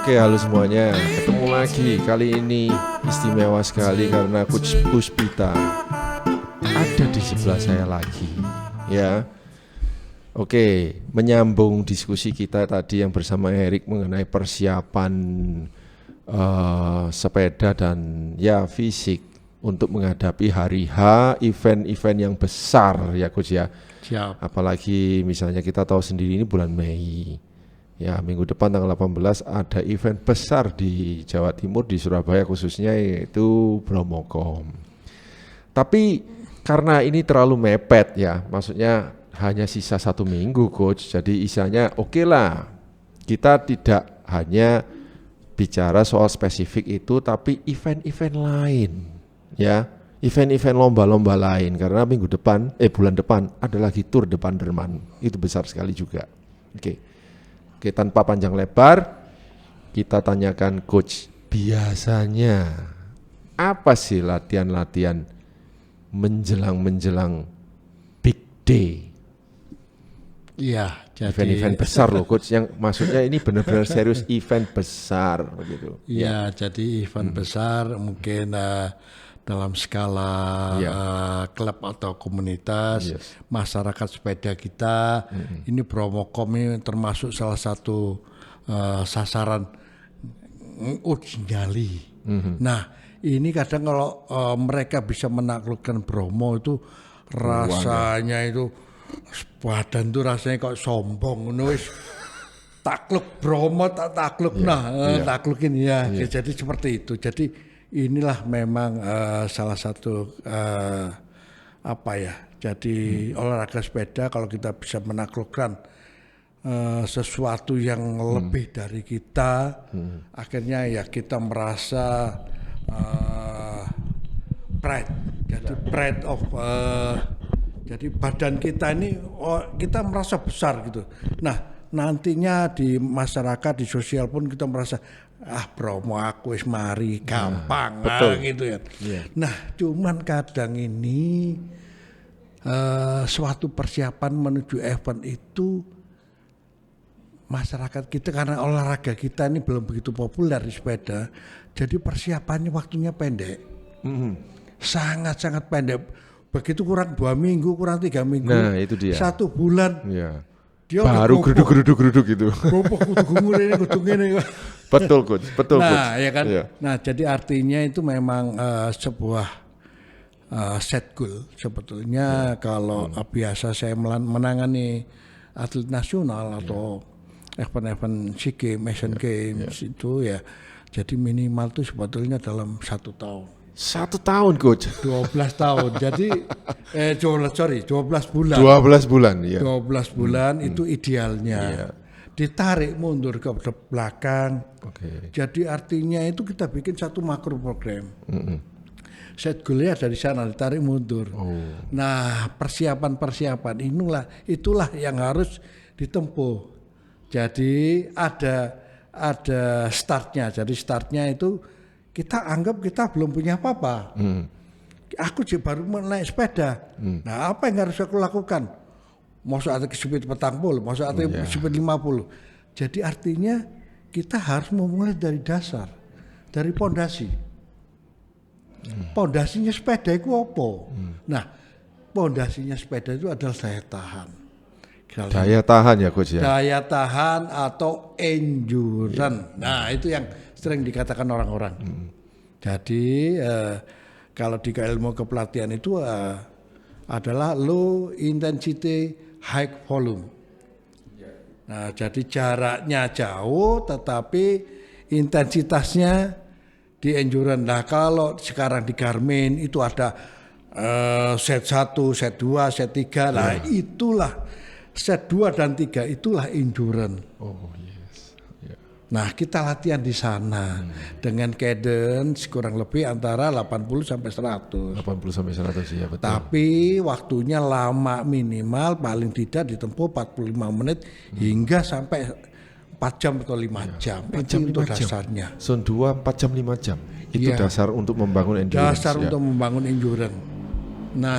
Oke, halo semuanya. Ketemu lagi. Kali ini istimewa sekali karena Coach Puspita ada di sebelah saya lagi. Ya. Oke, menyambung diskusi kita tadi yang bersama Erik mengenai persiapan sepeda dan ya fisik untuk menghadapi hari H, event-event yang besar ya Coach ya. Siap. Apalagi misalnya kita tahu sendiri ini bulan Mei. Ya, minggu depan tanggal 18 ada event besar di Jawa Timur, di Surabaya khususnya, yaitu Bromokom. Tapi karena ini terlalu mepet ya, maksudnya hanya sisa 1 minggu Coach, jadi istilahnya oke lah, kita tidak hanya bicara soal spesifik itu, tapi event-event lain ya, event-event lomba-lomba lain, karena bulan depan ada lagi Tour de Panderman, itu besar sekali juga. Oke, tanpa panjang lebar, kita tanyakan Coach, biasanya apa sih latihan-latihan menjelang Big Day? Iya, jadi Event-event besar loh Coach, yang maksudnya ini benar-benar serius event besar begitu. Iya, jadi event besar mungkin dalam skala klub atau komunitas, masyarakat sepeda kita. Ini Bromokom ini termasuk salah satu sasaran uji nyali. Nah, ini kadang kalau mereka bisa menaklukkan Bromo itu rasanya itu badan tuh rasanya kok sombong, wis takluk Bromo tak takluk, taklukin ya. Jadi seperti itu. Jadi inilah memang salah satu jadi olahraga sepeda, kalau kita bisa menaklukkan sesuatu yang lebih dari kita, akhirnya ya kita merasa pride. Jadi pride of jadi badan kita ini kita merasa besar gitu. Nah, nantinya di masyarakat, di sosial pun kita merasa Bromo aku wis mari gampang gitu ya. Nah, cuman kadang ini suatu persiapan menuju event itu masyarakat kita, karena olahraga kita ini belum begitu populer di sepeda, jadi persiapannya waktunya pendek. Sangat-sangat pendek. Begitu kurang 2 minggu, kurang 3 minggu. Nah, itu dia. 1 bulan. Ya. Dia baru geruduk gitu. Kudu ngene. Betul Coach, betul Coach. Nah, ya kan. Yeah. Nah, jadi artinya itu memang sebuah set goal sebetulnya. Kalau biasa saya menangani atlet nasional atau event-event SEA Games, Asian Games itu ya. Jadi minimal itu sebetulnya dalam 1 tahun. 1 tahun Coach. 12 tahun. Jadi 12 bulan. 12 bulan ya. 12 bulan itu idealnya. Ditarik mundur ke belakang. Jadi artinya itu kita bikin satu makro program. Set goalnya dari sana, ditarik mundur. Nah, persiapan itulah yang harus ditempuh. Jadi ada startnya. Jadi startnya itu kita anggap kita belum punya apa-apa. Aku baru naik sepeda. Nah, apa yang harus aku lakukan? Masuk atau speed 40, masuk atau speed 50. Jadi artinya kita harus memulai dari dasar, dari pondasi. Pondasinya sepeda itu apa? Nah, pondasinya sepeda itu adalah daya tahan. Daya tahan ya Coach ya? Daya tahan atau endurance. Nah, itu yang sering dikatakan orang-orang. Jadi kalau di ilmu kepelatihan itu adalah low intensity high volume. Nah, jadi jaraknya jauh tetapi intensitasnya di endurance. Nah, kalau sekarang di Garmin itu ada set 1, set 2, set 3. Nah, itulah set 2 dan 3 itulah endurance. Nah, kita latihan di sana dengan cadence kurang lebih antara 80 sampai 100. 80 sampai 100 ya betul. Tapi waktunya lama, minimal paling tidak ditempuh 45 menit hingga sampai 4 jam atau 5 jam. 4 jam, itu 5 jam. dasarnya. Zone 2 4 jam 5 jam. Itu dasar untuk membangun endurance. Dasar untuk membangun endurance. Nah,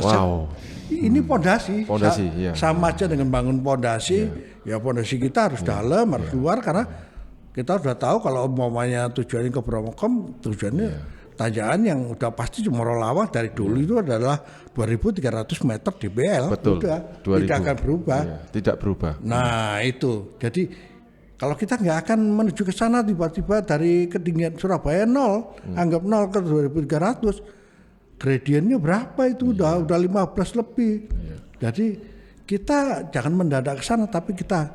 Ini pondasi. Pondasi, ya. Sama aja dengan bangun pondasi. Ya pondasi kita harus dalam, harus luar karena kita sudah tahu kalau umpamanya tujuannya ke Bromokom, tujuannya tanjakan yang udah pasti Cemoro-Lawang dari dulu itu adalah 2.300 meter DBL. Betul. Udah, 2000. tidak akan berubah. Ya, tidak berubah. Nah itu, jadi kalau kita nggak akan menuju ke sana tiba-tiba dari ketinggian Surabaya 0, anggap 0 ke 2.300, gradiennya berapa itu udah 15 lebih. Jadi kita jangan mendadak ke sana, tapi kita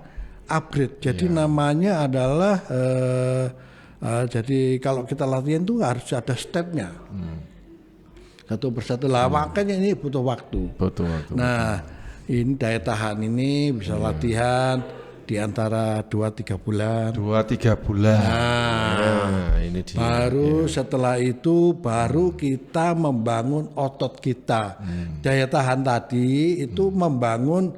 upgrade. Jadi namanya adalah jadi kalau kita latihan tuh harus ada stepnya. Satu persatu lah, makanya ini butuh waktu. Betul. Nah, ini daya tahan ini bisa latihan di antara 2-3 bulan. 2-3 bulan. Nah, ini dia. Baru setelah itu baru kita membangun otot kita. Daya tahan tadi itu membangun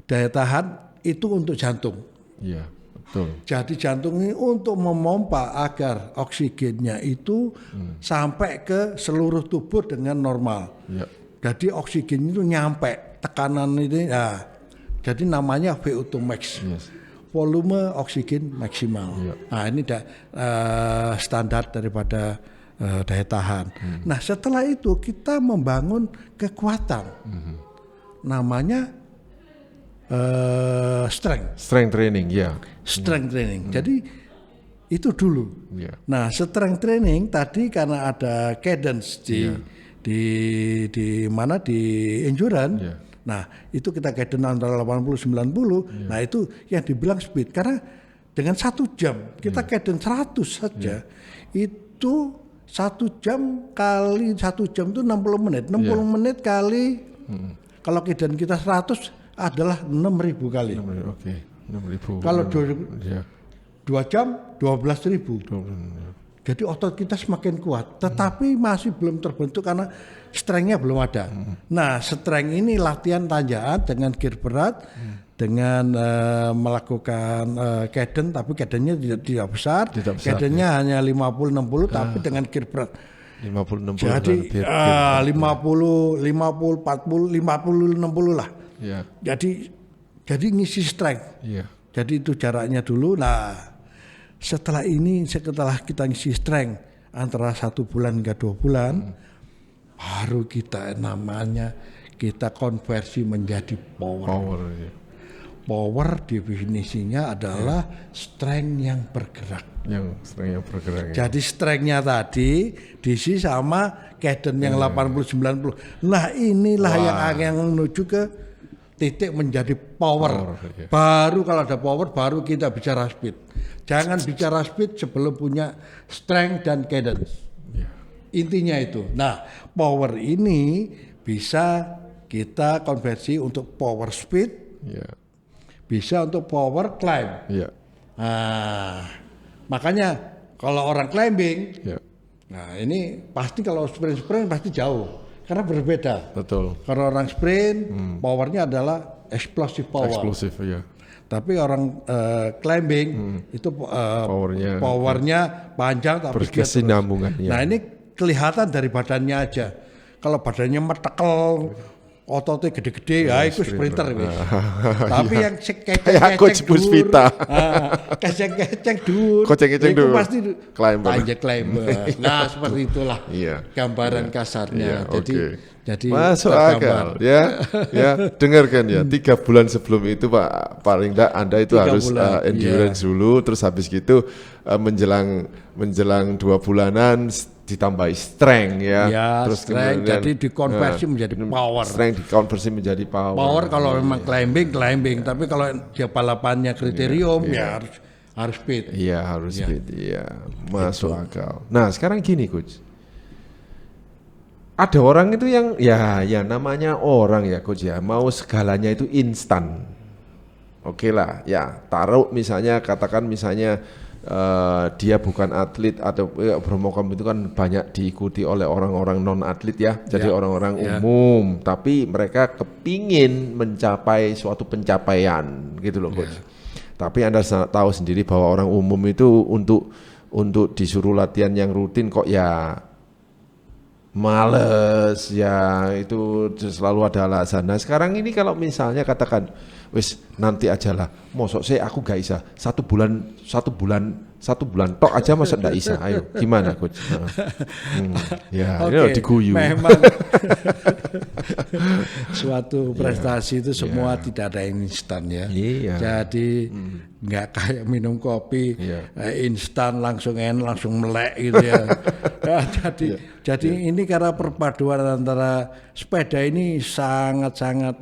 daya tahan itu untuk jantung. Iya, betul. Jadi jantung ini untuk memompa agar oksigennya itu sampai ke seluruh tubuh dengan normal. Iya. Jadi oksigen itu nyampe tekanan ini ya. Jadi namanya VO2 max. Yes. Volume oksigen maksimal. Iya. Nah, ini standar daripada daya tahan. Nah, setelah itu kita membangun kekuatan. Namanya strength. Strength training, ya. Strength training. Jadi itu dulu. Iya. Nah, strength training tadi karena ada cadence di mana di endurance. Iya. Nah, itu kita cadence antara 80 90. Nah, itu yang dibilang speed karena dengan 1 jam kita cadence 100 saja. Itu 1 jam kali 1 jam itu 60 menit. 60 menit kali kalau cadence kita 100 adalah 6.000 kali. Oke, 6.000. Kalau 2 Iya. jam 12.000. Jadi otot kita semakin kuat, tetapi masih belum terbentuk karena strength-nya belum ada. Nah, strength ini latihan tanjakan dengan gear berat, dengan melakukan cadence, tapi cadence-nya tidak besar. Cadence-nya hanya 50-60, tapi dengan gear berat. 50-60. Jadi 50, 40, 60 lah. Ya. Jadi ngisi strength. Iya. Jadi itu jaraknya dulu. Nah, setelah kita ngisi strength antara 1 bulan hingga 2 bulan, baru kita namanya kita konversi menjadi power. Power definisinya adalah strength yang bergerak. Yang strength yang bergerak. Jadi strength-nya tadi diisi sama cadence yang 80-90. Nah, inilah yang menuju ke titik menjadi power. Baru kalau ada power baru kita bicara speed. Jangan bicara speed sebelum punya strength dan cadence. Intinya itu. Nah, power ini bisa kita konversi untuk power speed, bisa untuk power climb. Nah, makanya kalau orang climbing, nah ini pasti kalau sprint pasti jauh. Karena berbeda. Betul. Kalau orang sprint, powernya adalah explosive power. Eksplosif, ya. Tapi orang climbing itu powernya panjang tapi berkesinambungan. Nah, ini kelihatan dari badannya aja. Kalau badannya metekel, ototnya gede-gede, ya itu sprinter. Tapi yang keceng-keceng dur, itu pasti climber. Nah, seperti itulah gambaran kasarnya. Jadi masuk akal, ya. Dengarkan ya. 3 bulan sebelum itu, Pak, paling enggak Anda itu harus endurance dulu, terus habis gitu menjelang 2 bulanan ditambahi strength terus strength, kemudian jadi dikonversi menjadi power. Strength dikonversi menjadi power. Power kalau memang climbing, tapi kalau dia balapannya kriterium harus speed. Iya, harus speed. Iya, masuk akal. Nah, sekarang gini, Coach. Ada orang itu yang ya namanya orang ya, Coach ya, mau segalanya itu instan. Oke lah, ya, taruh misalnya katakan misalnya dia bukan atlet atau Bromokom itu kan banyak diikuti oleh orang-orang non atlet ya, jadi orang-orang umum, tapi mereka kepingin mencapai suatu pencapaian gitu loh, Coach. Tapi Anda tahu sendiri bahwa orang umum itu untuk disuruh latihan yang rutin kok ya males ya, itu selalu ada alasan. Nah sekarang ini kalau misalnya katakan wis nanti aja lah, mosok saya aku gak bisa satu bulan tok aja masa ndak bisa, ayo gimana coach? Ya ini diguyu. Memang suatu prestasi itu semua tidak ada yang instan ya. Iya. Jadi nggak kayak minum kopi instan langsung langsung melek gitu ya. Jadi ini karena perpaduan antara sepeda ini sangat-sangat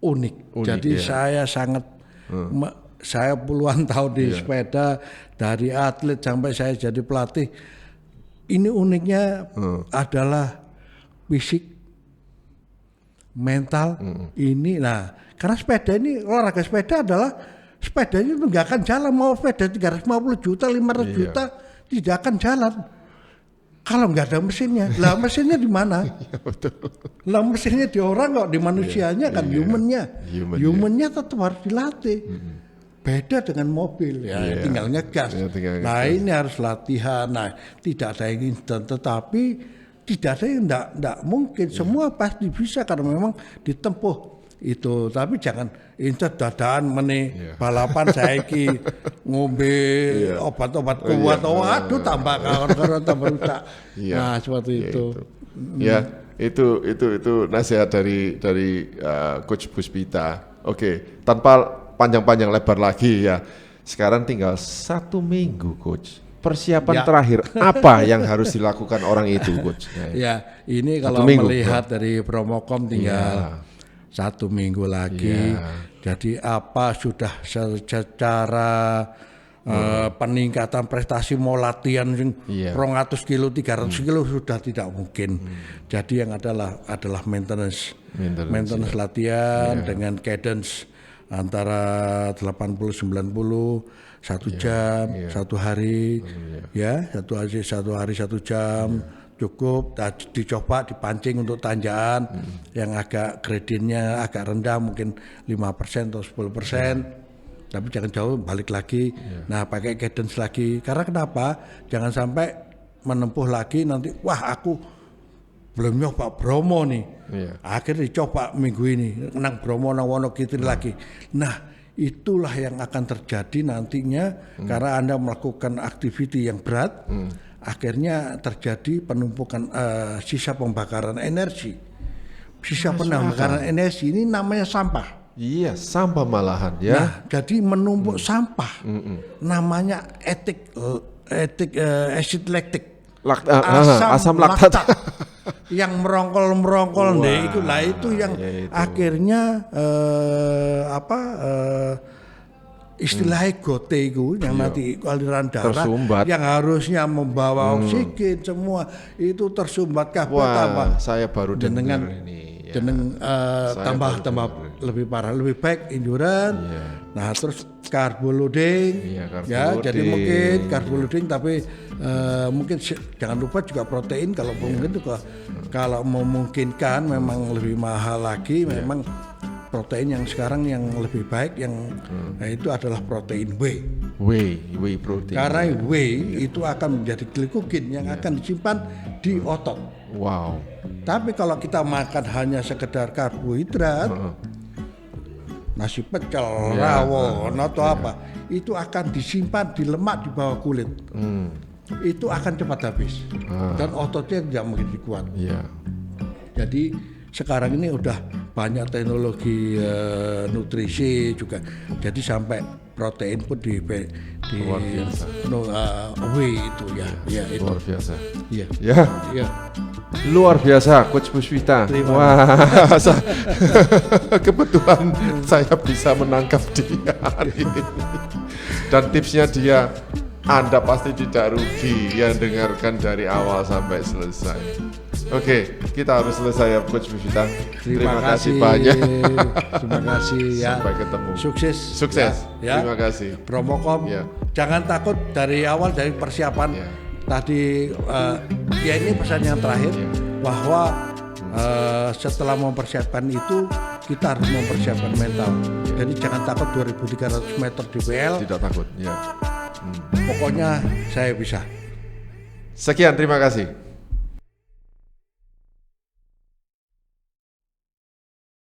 unik. Jadi saya sangat saya puluhan tahun di sepeda, dari atlet sampai saya jadi pelatih. Ini uniknya adalah fisik, mental, ini. Nah, karena sepeda ini, olahraga sepeda adalah sepeda ini nggak akan jalan. Mau sepeda 350 juta, 500 juta tidak akan jalan kalau nggak ada mesinnya. Lah mesinnya di mana? Lah mesinnya di orang kok, di manusianya kan, humannya tetap harus dilatih. Beda dengan mobil ya, tinggal ngegas. Nah ini harus latihan. Nah tidak ada yang instan, tetapi tidak ada yang enggak mungkin. Semua pasti bisa karena memang ditempuh itu. Tapi jangan instan dadaan balapan saiki ngombe obat-obat kuat. Aduh tambah kawan tambah rusak. Nah seperti itu. Ya itu nasihat dari Coach Puspita. Oke, tanpa panjang-panjang lebar lagi ya. Sekarang tinggal 1 minggu coach. Persiapan terakhir apa yang harus dilakukan orang itu coach? Ya, ini kalau melihat dari Promocom tinggal 1 minggu lagi. Jadi apa sudah secara peningkatan prestasi mau latihan 200 kilo, 300 kilo sudah tidak mungkin. Jadi yang adalah maintenance latihan dengan cadence antara 80-90 1 jam, 1 hari, satu hari 1 jam cukup. Dicoba dipancing untuk tanjakan yang agak gradiennya agak rendah, mungkin 5% atau 10%, tapi jangan jauh, balik lagi. Nah pakai cadence lagi, karena kenapa? Jangan sampai menempuh lagi nanti, wah aku belum nyoba Bromo nih, akhirnya dicoba minggu ini, nang Bromo nang Wonogiri lagi. Nah itulah yang akan terjadi nantinya, karena Anda melakukan aktiviti yang berat, akhirnya terjadi penumpukan sisa pembakaran energi. Sisa pembakaran energi ini namanya sampah. Iya, sampah malahan ya. Nah, jadi menumpuk sampah, namanya acid lactic. Asam laktat yang merongkol itu lah, itu yang akhirnya istilahnya gote itu yang nanti aliran darah tersumbat, yang harusnya membawa oksigen semua itu tersumbat kabeh. Tambah saya baru dengar ini tambah lebih parah, lebih baik endurance. Nah terus carbo loading, jadi mungkin carbo loading, tapi mungkin jangan lupa juga protein kalau mungkin juga, kalau memungkinkan memang lebih mahal lagi, memang protein yang sekarang yang lebih baik itu adalah protein whey protein. Karena whey itu akan menjadi glikogen yang akan disimpan di otot. Wow. Tapi kalau kita makan hanya sekedar karbohidrat, nasi pecel, rawon atau apa, itu akan disimpan di lemak di bawah kulit. Itu akan cepat habis dan ototnya tidak mungkin kuat. Jadi sekarang ini udah banyak teknologi nutrisi juga. Jadi sampai protein pun di whey itu itu luar biasa. Ya. Luar biasa Coach Puspita. Wah, kebetulan saya bisa menangkap dia hari ini. Dan tipsnya dia, Anda pasti tidak rugi yang dengarkan dari awal sampai selesai. Oke, kita harus selesai ya Coach Puspita. Terima kasih banyak. Terima kasih ya. Sampai ketemu. Sukses. Ya. Terima kasih. Promocom. Jangan takut dari awal, dari persiapan. Tadi ini pesan yang terakhir, bahwa setelah mempersiapkan itu kita harus mempersiapkan mental. Jadi jangan takut 2.300 meter di WL. Tidak takut. Pokoknya saya bisa. Sekian, terima kasih.